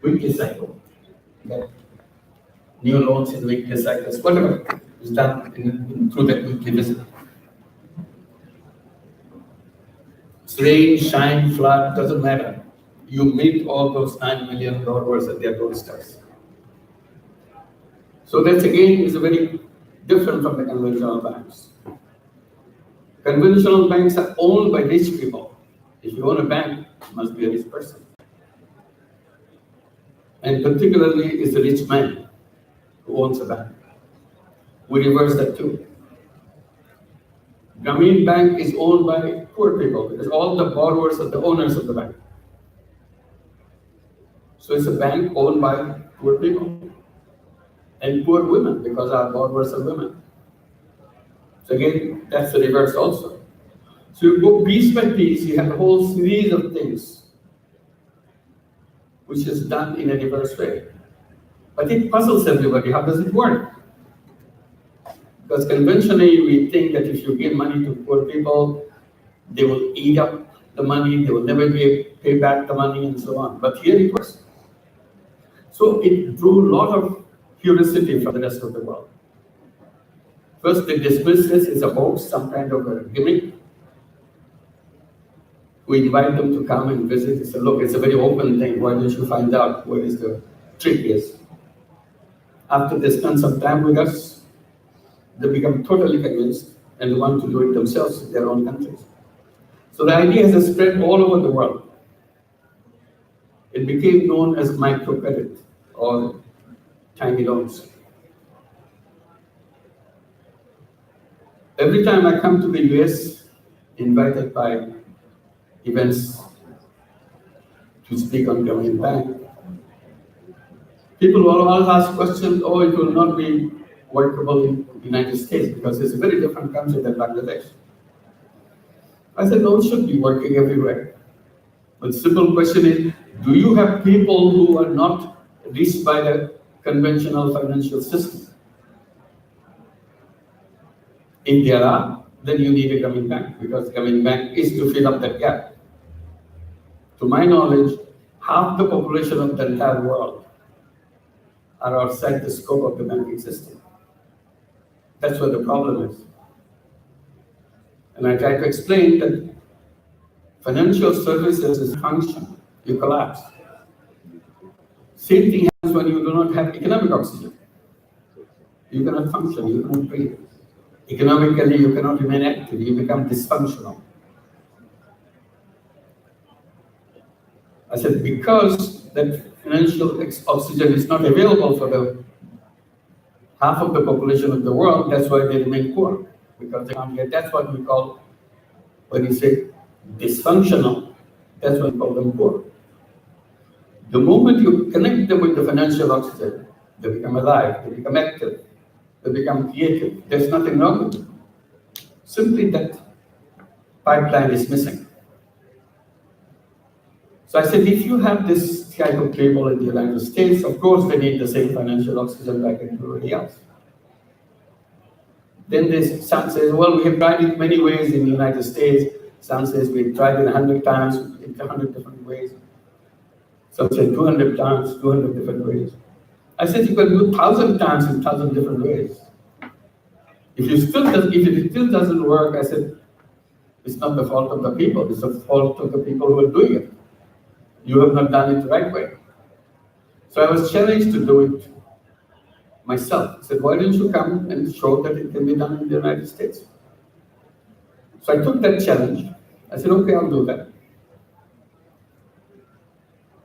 weekly cycle. Okay. New loans in weekly cycles, whatever is done through that weekly visit. It's rain, shine, flood, doesn't matter. You meet all those 9 million borrowers at their doorsteps. So that again is very different from the conventional banks. Conventional banks are owned by rich people. If you own a bank, you must be a rich person. And particularly is a rich man who owns a bank. We reverse that too. Grameen Bank is owned by poor people because all the borrowers are the owners of the bank. So it's a bank owned by poor people and poor women because our borrowers are women. So again, that's the reverse also. So you go piece by piece, you have a whole series of things which is done in a reverse way. But it puzzles everybody. How does it work? Because conventionally, we think that if you give money to poor people, they will eat up the money, they will never pay back the money, and so on. But here it works. So it drew a lot of curiosity from the rest of the world. First, they dismiss this as a hoax, some kind of a gimmick. We invite them to come and visit. They say, look, it's a very open thing. Why don't you find out what is the trick is? After they spend some time with us, they become totally convinced and want to do it themselves in their own countries. So the idea has spread all over the world. It became known as microcredit or tiny loans. Every time I come to the US, invited by events to speak on Grameen Bank, people will all ask questions, oh, it will not be workable in the United States because it's a very different country than Bangladesh. I said, no, it should be working everywhere. But the simple question is, do you have people who are not reached by the conventional financial system? If there are, then you need a Grameen Bank because Grameen Bank is to fill up that gap. To my knowledge, half the population of the entire world are outside the scope of the banking system. That's what the problem is. And I try to explain that financial services is a function. You collapse. Same thing happens when you do not have economic oxygen. You cannot function, you cannot breathe. Economically, you cannot remain active, you become dysfunctional. I said, because that financial oxygen is not available for the half of the population of the world, that's why they remain poor. Because they can't get, that's what we call, when you say dysfunctional, that's what we call them poor. The moment you connect them with the financial oxygen, they become alive, they become active, they become creative. There's nothing wrong with them. Simply that pipeline is missing. So I said, if you have this type of people in the United States, of course they need the same financial oxygen like everybody else. Then some says, well, we have tried it many ways in the United States. Some says we've tried it 100 times in 100 different ways. Some say 200 times, 200 different ways. I said, you can do 1,000 times in 1,000 different ways. If it still doesn't work, I said, it's not the fault of the people, it's the fault of the people who are doing it. You have not done it the right way. So I was challenged to do it myself. I said, why don't you come and show that it can be done in the United States? So I took that challenge. I said, okay, I'll do that.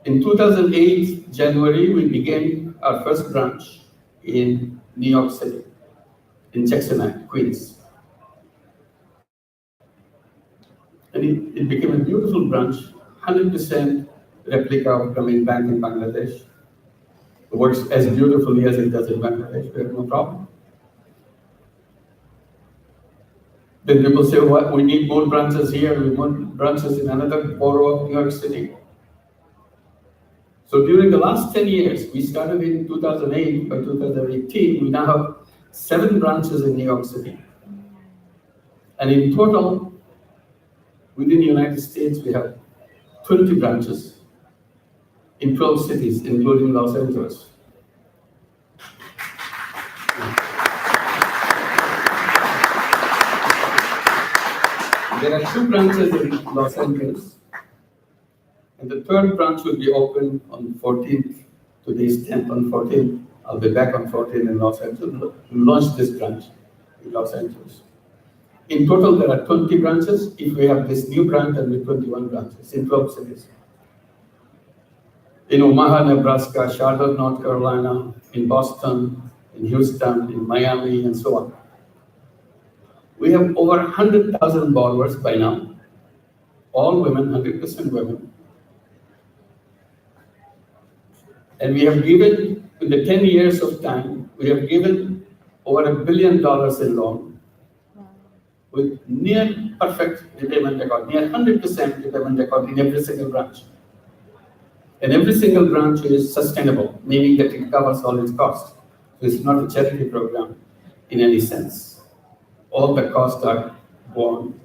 In 2008, January, we began our first branch in New York City, in Jackson Heights, Queens. And it became a beautiful branch, 100% replica of Grameen Bank in Bangladesh. It works as beautifully as it does in Bangladesh, we have no problem. Then people say, well, we need more branches here, we want branches in another borough of New York City. So during the last 10 years, we started in 2008, by 2018, we now have 7 branches in New York City. And in total, within the United States, we have 20 branches. in 12 cities, including Los Angeles. There are 2 branches in Los Angeles, and the 3rd branch will be open on 14th. Today's 10th. On 14th, I'll be back on 14th in Los Angeles. We'll launch this branch in Los Angeles. In total, there are 20 branches. If we have this new branch, there will be 21 branches in 12 cities. In Omaha, Nebraska, Charlotte, North Carolina, in Boston, in Houston, in Miami, and so on. We have over 100,000 borrowers by now, all women, 100% women. And we have given, in the 10 years of time, we have given over $1 billion in loan with near perfect repayment record, near 100% repayment record in every single branch. And every single branch is sustainable, meaning that it covers all its costs. So it's not a charity program in any sense. All the costs are borne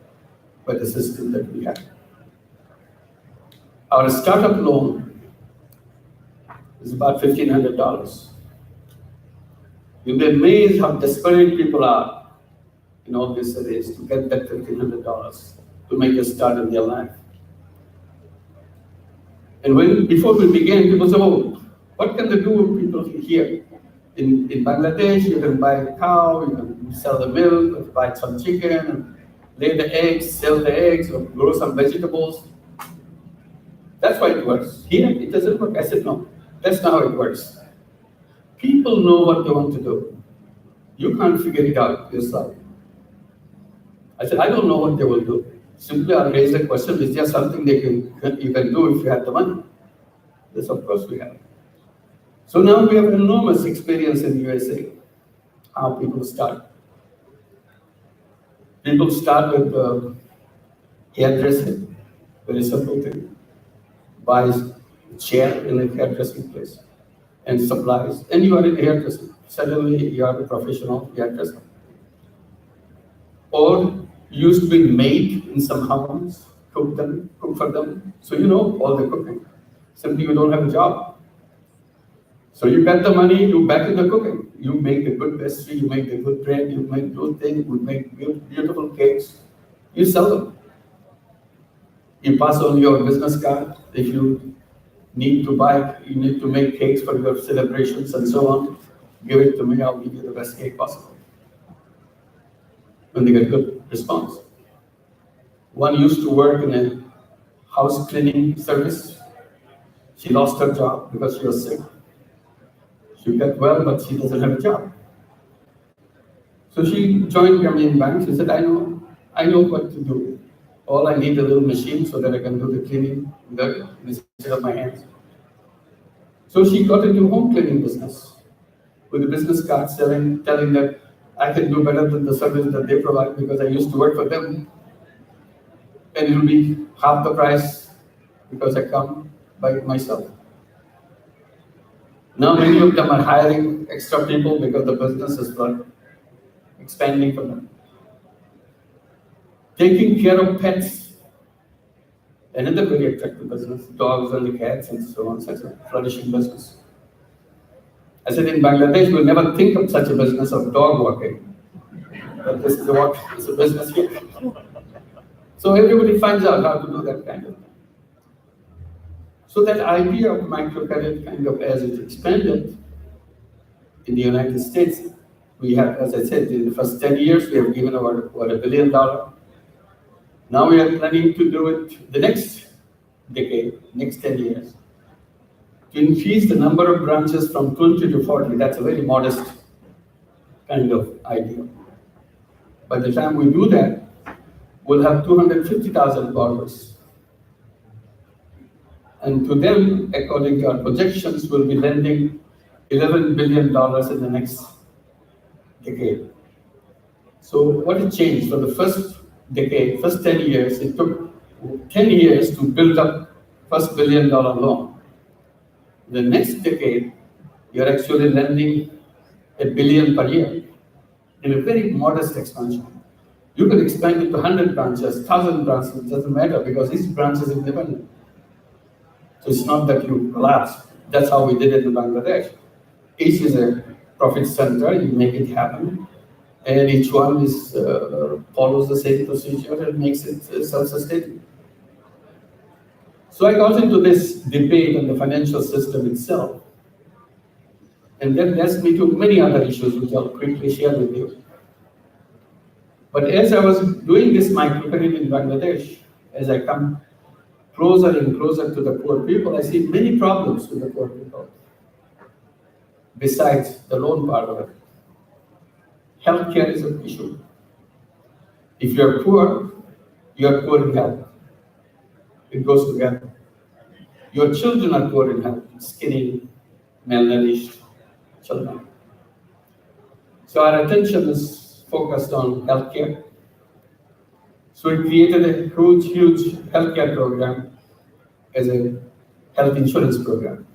by the system that we have. Our startup loan is about $1,500. You'll be amazed how desperate people are in all these cities to get that $1,500 to make a start in their life. And before we began, people said, oh, what can they do people here? In Bangladesh, you can buy a cow, you can sell the milk, buy some chicken, and lay the eggs, sell the eggs, or grow some vegetables. That's why it works. Here, it doesn't work. I said, no, that's not how it works. People know what they want to do. You can't figure it out yourself. I said, I don't know what they will do. Simply, I raised the question, is there something you can do if you have the money? Yes, of course we have. So now we have enormous experience in the USA, how people start. People start with hairdressing, very simple thing. Buys a chair in a hairdressing place and supplies, and you are in hairdressing. Suddenly you are a professional hairdresser. Or used to be maid in some homes, cook for them. So you know all the cooking. Simply you don't have a job. So you get the money, you back in the cooking. You make the good pastry, you make the good bread, you make good things, you make beautiful cakes. You sell them. You pass on your business card. If you need to make cakes for your celebrations and so on, give it to me, I'll give you the best cake possible. When they get good response. One used to work in a house cleaning service. She lost her job because she was sick. She got well, but she doesn't have a job. So she joined Grameen Bank. She said, I know what to do. All I need a little machine so that I can do the cleaning instead of my hands. So she got into home cleaning business with a business card telling that I can do better than the service that they provide because I used to work for them. And it will be half the price because I come by myself. Now many of them are hiring extra people because the business is expanding for them. Taking care of pets, another very attractive business, dogs and cats and so on, such a flourishing business. I said in Bangladesh, we'll never think of such a business of dog walking. But this is what is a business here. So everybody finds out how to do that kind of thing. So that idea of microcredit kind of as it expanded in the United States, we have, as I said, in the first 10 years, we have given over $1 billion. Now we are planning to do it the next decade, next 10 years, to increase the number of branches from 20 to 40. That's a very modest kind of idea. By the time we do that, we'll have 250,000 borrowers. And to them, according to our projections, we'll be lending $11 billion in the next decade. So what has changed? For the first decade, first 10 years, it took 10 years to build up first $1 billion loan. The next decade, you're actually lending $1 billion per year in a very modest expansion. You can expand it to 100 branches, 1,000 branches, it doesn't matter because each branch is independent. So it's not that you collapse. That's how we did it in Bangladesh. Each is a profit center, you make it happen, and each one is follows the same procedure and makes it self-sustaining. So I got into this debate on the financial system itself, and that led me to many other issues which I'll quickly share with you. But as I was doing this microcredit in Bangladesh, as I come closer and closer to the poor people, I see many problems with the poor people, besides the loan part of it. Healthcare is an issue. If you're poor in health. It goes together. Your children are poor in health, skinny, malnourished children. So our attention is focused on healthcare. So we created a huge healthcare program as a health insurance program.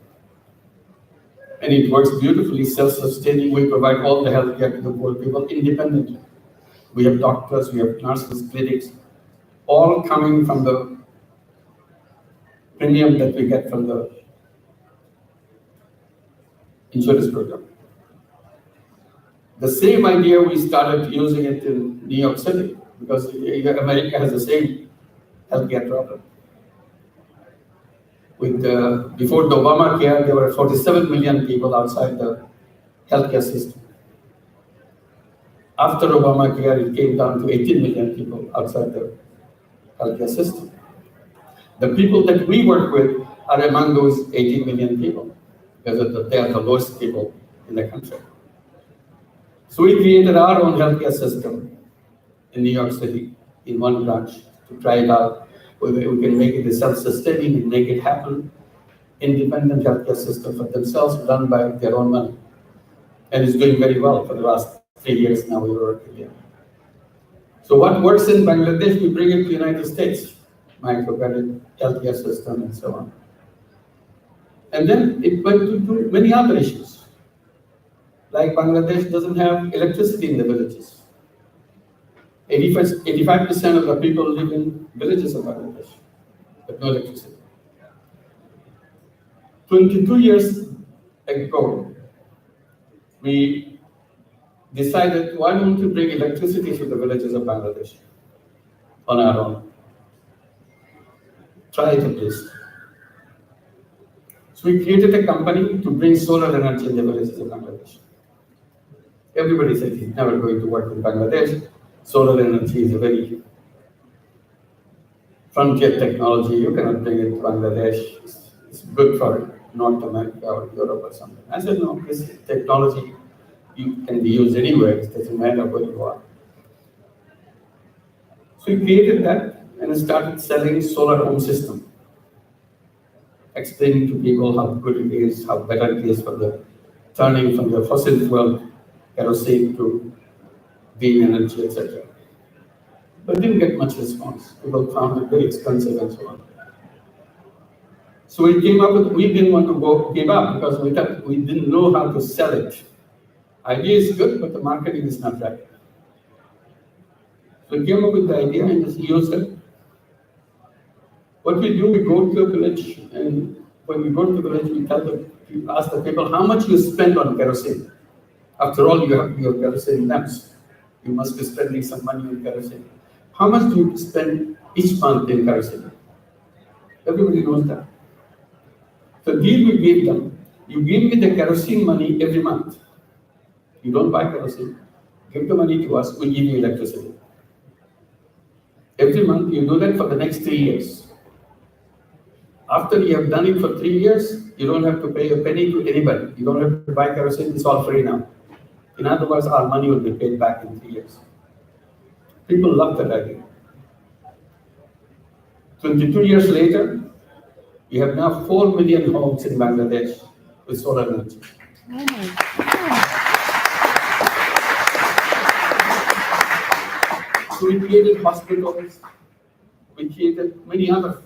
And it works beautifully, self-sustaining. We provide all the healthcare to the poor people independently. We have doctors, we have nurses, clinics, all coming from the premium that we get from the insurance program. The same idea we started using it in New York City, because America has the same healthcare problem. Before the Obamacare, there were 47 million people outside the healthcare system. After Obamacare, it came down to 18 million people outside the healthcare system. The people that we work with are among those 18 million people, because they are the lowest people in the country. So we created our own healthcare system in New York City in one branch to try it out. We can make it a self-sustaining and make it happen. Independent healthcare system for themselves, run by their own money. And it's doing very well for the last 3 years now we were working here. So what works in Bangladesh, we bring it to the United States. Microcredit, healthcare system, and so on. And then it went to many other issues. Like Bangladesh doesn't have electricity in the villages. 85% of the people live in villages of Bangladesh, but no electricity. 22 years ago, we decided, why don't we bring electricity to the villages of Bangladesh on our own? Try it at least. So we created a company to bring solar energy in the villages of Bangladesh. Everybody said it's never going to work in Bangladesh. Solar energy is a very frontier technology. You cannot bring it to Bangladesh. It's good for North America or Europe or something. I said, no, this technology can be used anywhere. It doesn't matter where you are. So we created that and started selling solar home system, explaining to people how good it is, how better it is for the turning from the fossil fuel kerosene to green energy, etc. But didn't get much response. People found it very expensive and so on. So we came up with, we didn't want to give up because we thought we didn't know how to sell it. Idea is good, but the marketing is not right. So we came up with the idea and just used it. What we do, we go to a village, and when we go to the village, we ask the people how much you spend on kerosene. After all, you have your kerosene lamps. You must be spending some money on kerosene. How much do you spend each month in kerosene? Everybody knows that. So deal we gave them. You give me the kerosene money every month. You don't buy kerosene. Give the money to us, we give you electricity. Every month, you do that for the next 3 years. After you have done it for 3 years, you don't have to pay a penny to anybody. You don't have to buy kerosene, it's all free now. In other words, our money will be paid back in 3 years. People love that idea. 22 years later, we have now 4 million homes in Bangladesh with solar energy. Oh my God. So we created hospitals, we created many other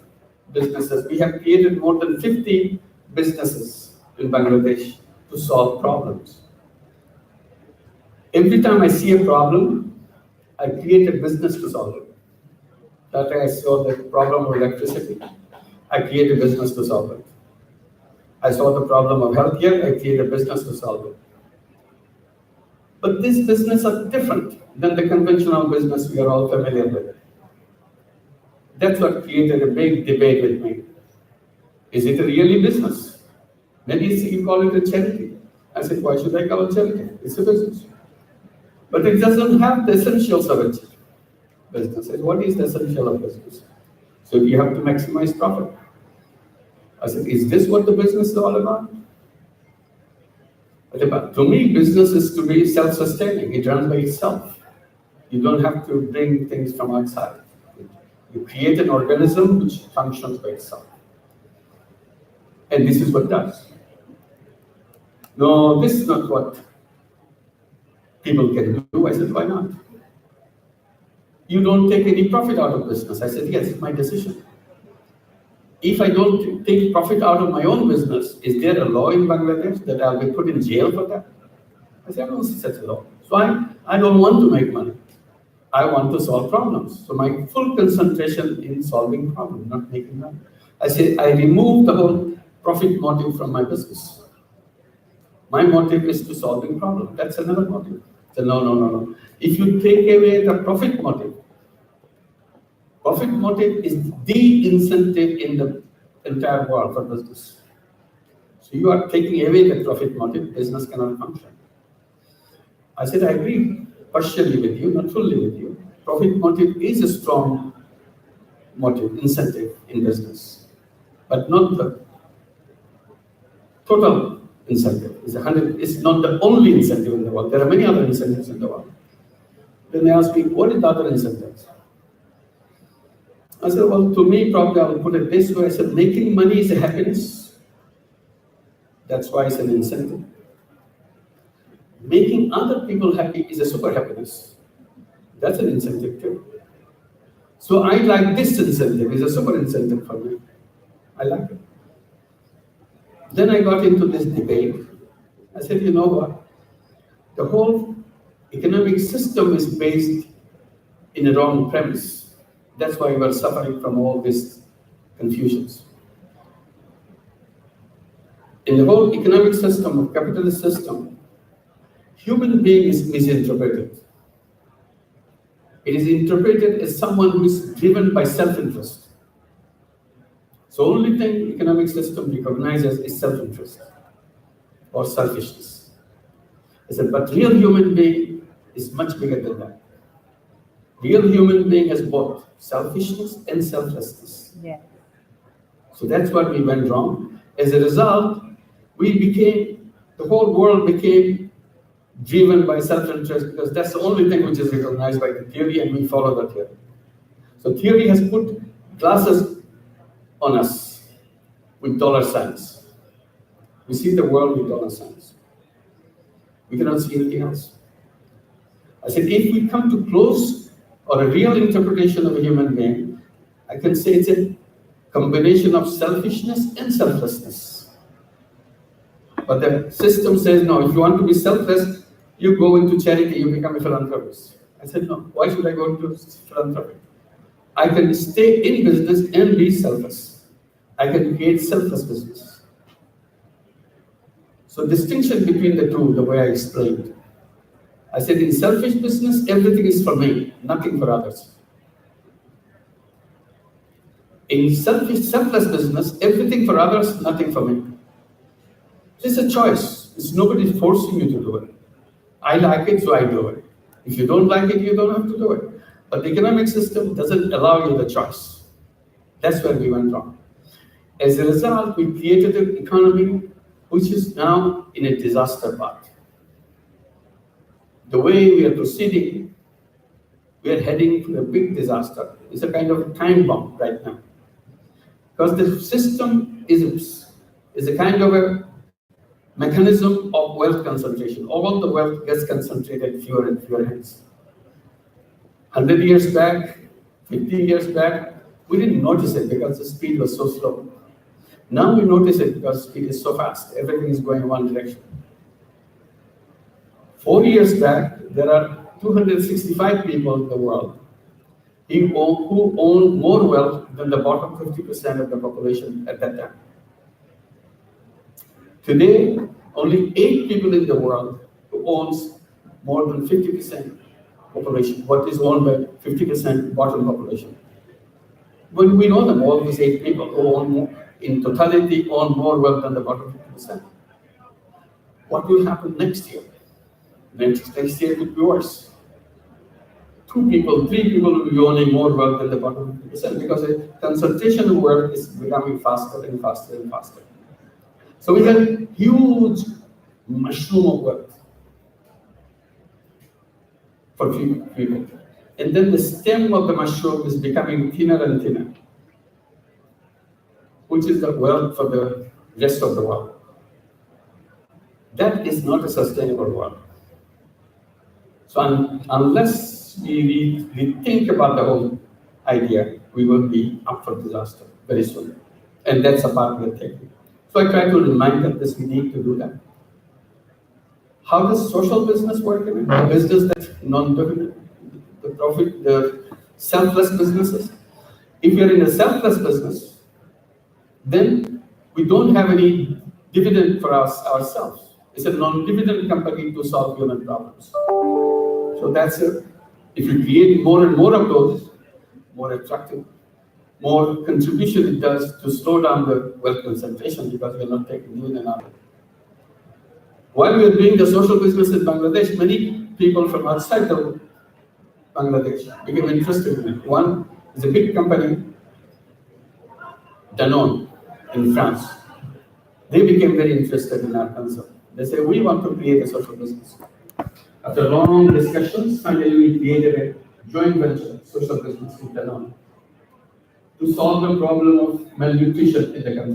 businesses. We have created more than 50 businesses in Bangladesh to solve problems. Every time I see a problem, I create a business to solve it. That I saw the problem of electricity, I create a business to solve it. I saw the problem of healthcare, I created a business to solve it. But these businesses are different than the conventional business we are all familiar with. That's what created a big debate with me. Is it a really business? Maybe you call it a charity. I said, why should I call it charity? It's a business. But it doesn't have the essentials of it. Business. And what is the essential of business? So you have to maximize profit. I said, is this what the business is all about? But to me, business is to be self-sustaining. It runs by itself. You don't have to bring things from outside. You create an organism which functions by itself. And this is what it does. No, this is not what people can do. I said, why not? You don't take any profit out of business. I said, yes, it's my decision. If I don't take profit out of my own business, is there a law in Bangladesh that I'll be put in jail for that? I said, I don't see such a law. So I don't want to make money. I want to solve problems. So my full concentration in solving problems, not making money. I said, I removed the whole profit motive from my business. My motive is to solving problems. That's another motive. So no. If you take away the profit motive is the incentive in the entire world for business. So you are taking away the profit motive, business cannot function. I said, I agree partially with you, not fully with you. Profit motive is a strong motive, incentive in business, but not the total incentive. It's not the only incentive in the world. There are many other incentives in the world. Then they asked me, what is the other incentives? I said, well, to me, probably I will put it this way. I said, making money is a happiness. That's why it's an incentive. Making other people happy is a super happiness. That's an incentive too. So I like this incentive. It's a super incentive for me. I like it. Then I got into this debate. I said, you know what? The whole economic system is based in a wrong premise. That's why we are suffering from all these confusions. In the whole economic system of capitalist system, human being is misinterpreted. It is interpreted as someone who is driven by self-interest. So only thing economic system recognizes is self-interest or selfishness. I said, but real human being is much bigger than that. Real human being has both selfishness and selflessness. Yeah. So that's what we went wrong. As a result, the whole world became driven by self-interest because that's the only thing which is recognized by the theory and we follow the theory. So theory has put glasses on us with dollar signs. We see the world with dollar signs. We cannot see anything else. I said, if we come to close or a real interpretation of a human being, I can say it's a combination of selfishness and selflessness. But the system says, no, if you want to be selfless, you go into charity, you become a philanthropist. I said, no, why should I go into philanthropy? I can stay in business and be selfless. I can create selfless business. So distinction between the two, the way I explained. I said, in selfish business, everything is for me, nothing for others. In selfless business, everything for others, nothing for me. It's a choice. It's nobody forcing you to do it. I like it, so I do it. If you don't like it, you don't have to do it. But the economic system doesn't allow you the choice. That's where we went wrong. As a result, we created an economy which is now in a disaster path. The way we are proceeding, we are heading for a big disaster. It's a kind of a time bomb right now. Because the system is a kind of a mechanism of wealth concentration. All the wealth gets concentrated in fewer and fewer hands. 100 years back, 50 years back, we didn't notice it because the speed was so slow. Now we notice it because speed is so fast. Everything is going in one direction. 4 years back, there are 265 people in the world who own more wealth than the bottom 50% of the population at that time. Today, only 8 people in the world who owns more than 50% population, what is owned by 50% bottom population. When we know that all these 8 people who own more, in totality own more wealth than the bottom 50%. What will happen next year? Next year could be worse. 2 people, 3 people will be owning more wealth than the bottom 50% because the concentration of wealth is becoming faster and faster and faster. So we have a huge mushroom of wealth for few people. And then the stem of the mushroom is becoming thinner and thinner, which is the wealth for the rest of the world. That is not a sustainable world. So unless we think about the whole idea, we will be up for disaster very soon. And that's a part we're taking. So I try to remind them this, we need to do that. How does social business work? A business that's non-profit, the selfless businesses. If you're in a selfless business, then we don't have any dividend for ourselves. It's a non-dividend company to solve human problems. So that's it. If you create more and more of those, more attractive, more contribution it does to slow down the wealth concentration because we're not taking dividend out of it. While we are doing the social business in Bangladesh, many people from outside of Bangladesh became interested in it. One is a big company, Danone, in France. They became very interested in our concept. They said, we want to create a social business. After long discussions, finally we created a joint venture, social business with Danone, to solve the problem of malnutrition in the country.